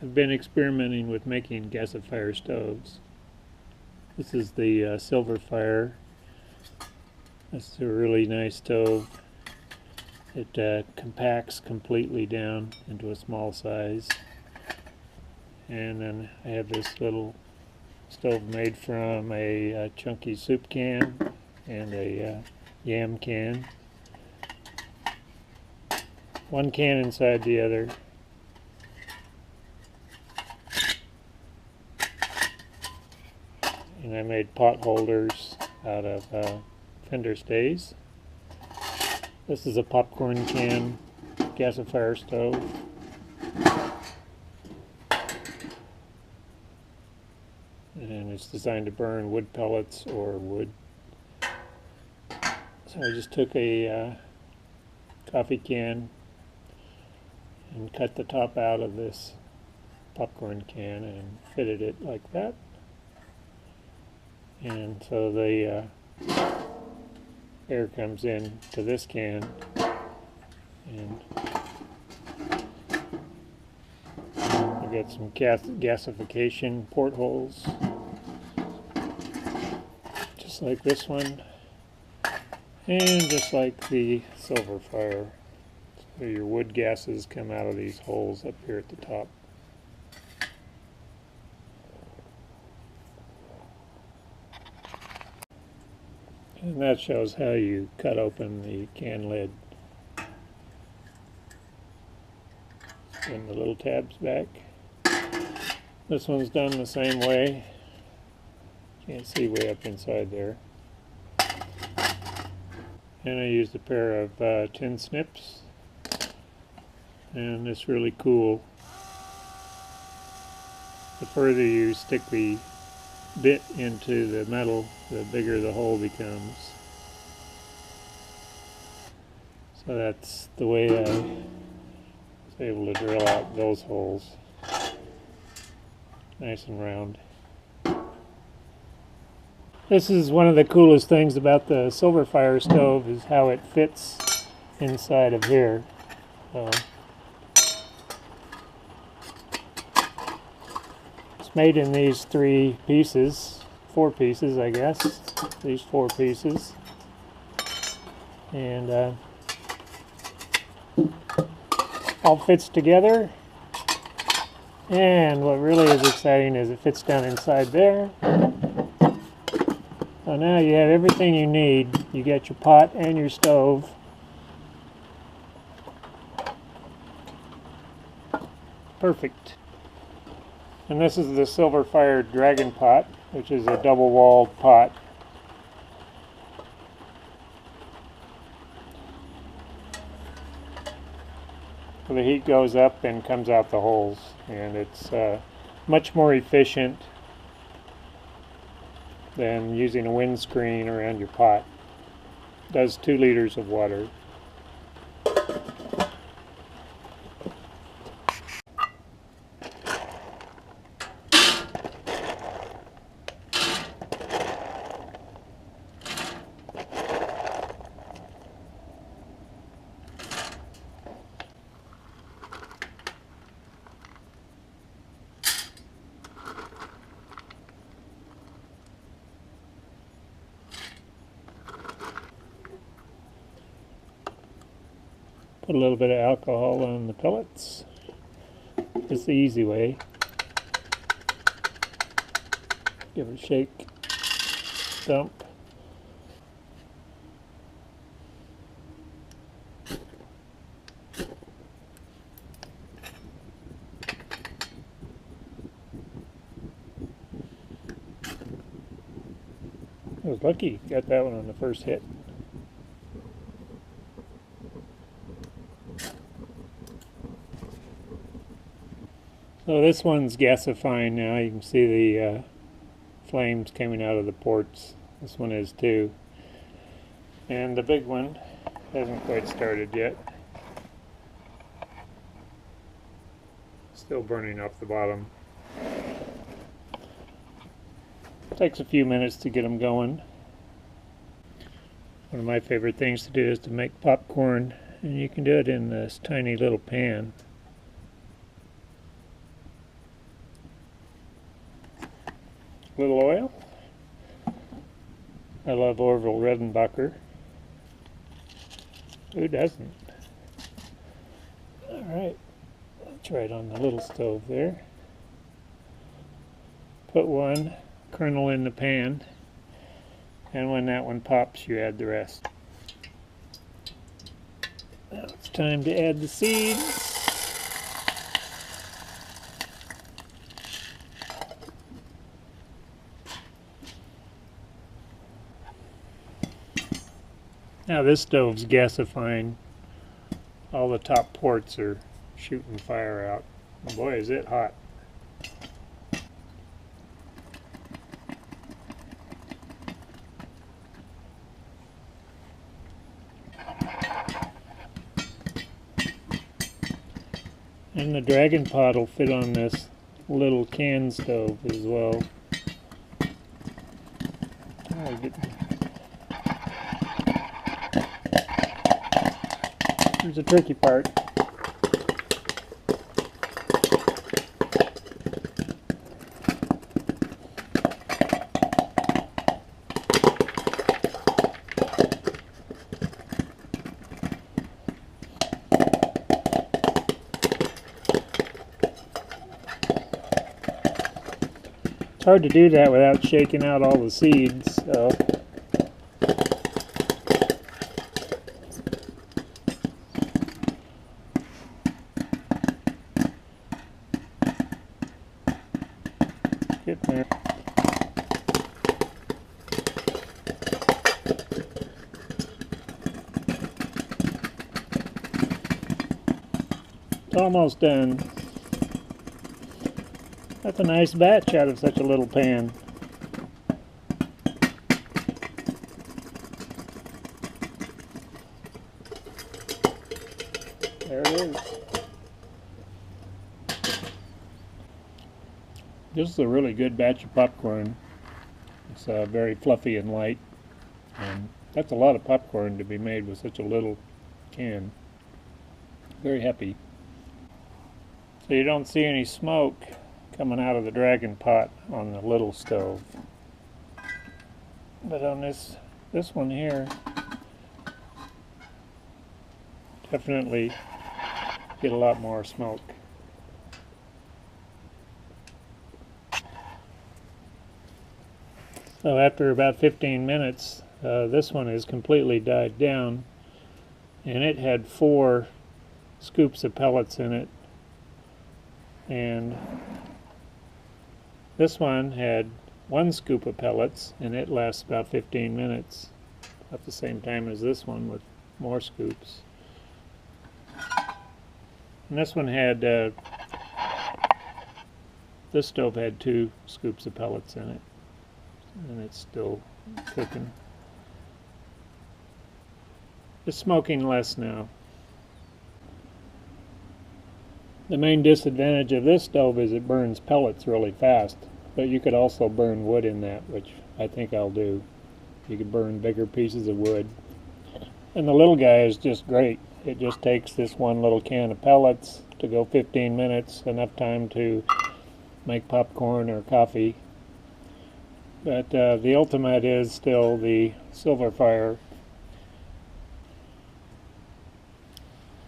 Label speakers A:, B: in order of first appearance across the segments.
A: I've been experimenting with making gasifier stoves. This is the Silverfire. It's a really nice stove. It compacts completely down into a small size. And then I have this little stove made from a chunky soup can and a yam can. One can inside the other. And I made pot holders out of fender stays. This is a popcorn can gasifier stove. And it's designed to burn wood pellets or wood. So I just took a coffee can and cut the top out of this popcorn can and fitted it like that. And so the air comes in to this can, and I've got some gasification portholes, just like this one, and just like the Silverfire. So your wood gases come out of these holes up here at the top. And that shows how you cut open the can lid. Spin the little tabs back. This one's done the same way. Can't see way up inside there. And I used a pair of tin snips. And it's really cool. The further you stick the bit into the metal, the bigger the hole becomes. So that's the way I was able to drill out those holes. Nice and round. This is one of the coolest things about the Silverfire stove, is how it fits inside of here. It's made in these four pieces I guess, these 4 pieces, and all fits together. And what really is exciting is it fits down inside there. So now you have everything you need. You got your pot and your stove. Perfect. And this is the Silverfire Dragon Pot, which is a double-walled pot. So the heat goes up and comes out the holes, and it's much more efficient than using a windscreen around your pot. It does 2 liters of water. Put a little bit of alcohol on the pellets. It's the easy way. Give it a shake, dump. I was lucky, got that one on the first hit. So this one's gasifying now. You can see the flames coming out of the ports. This one is too. And the big one hasn't quite started yet. Still burning off the bottom. Takes a few minutes to get them going. One of my favorite things to do is to make popcorn, and you can do it in this tiny little pan. little oil. I love Orville Redenbacher. Who doesn't? Alright, try it on the little stove there. Put one kernel in the pan, and when that one pops, you add the rest. Now it's time to add the seeds. Now this stove's gasifying. All the top ports are shooting fire out. Oh boy, is it hot. And the dragon pot will fit on this little can stove as well. Here's the tricky part. It's hard to do that without shaking out all the seeds, so get there. It's almost done. That's a nice batch out of such a little pan. There it is. This is a really good batch of popcorn. It's very fluffy and light. And that's a lot of popcorn to be made with such a little can. Very happy. So you don't see any smoke coming out of the dragon pot on the little stove. But on this one here, definitely get a lot more smoke. So after about 15 minutes, this one is completely died down, and it had 4 scoops of pellets in it, and this one had 1 scoop of pellets, and it lasts about 15 minutes, at the same time as this one with more scoops. And this one had, this stove had 2 scoops of pellets in it, and it's still cooking. It's smoking less now. The main disadvantage of this stove is it burns pellets really fast, but you could also burn wood in that, which I think I'll do. You could burn bigger pieces of wood. And the little guy is just great. It just takes this one little can of pellets to go 15 minutes, enough time to make popcorn or coffee. But the ultimate is still the Silverfire,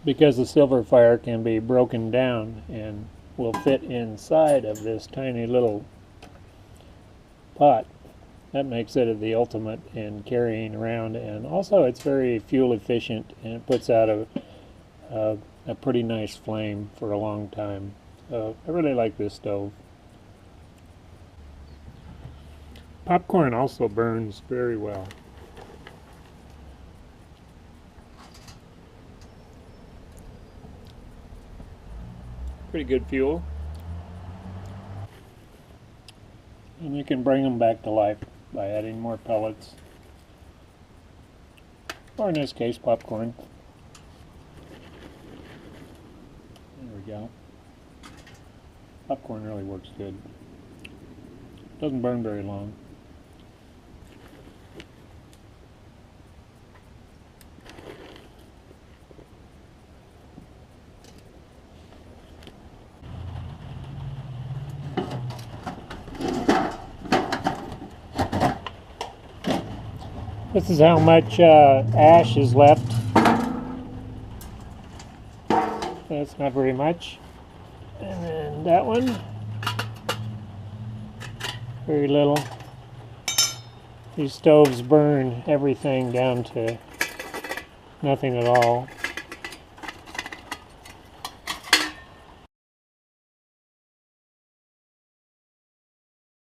A: because the Silverfire can be broken down and will fit inside of this tiny little pot. That makes it the ultimate in carrying around, and also it's very fuel efficient, and it puts out a pretty nice flame for a long time. So I really like this stove. Popcorn also burns very well. Pretty good fuel. And you can bring them back to life by adding more pellets, or in this case popcorn. There we go. Popcorn really works good. Doesn't burn very long. This is how much ash is left. That's not very much. And then that one, very little. These stoves burn everything down to nothing at all.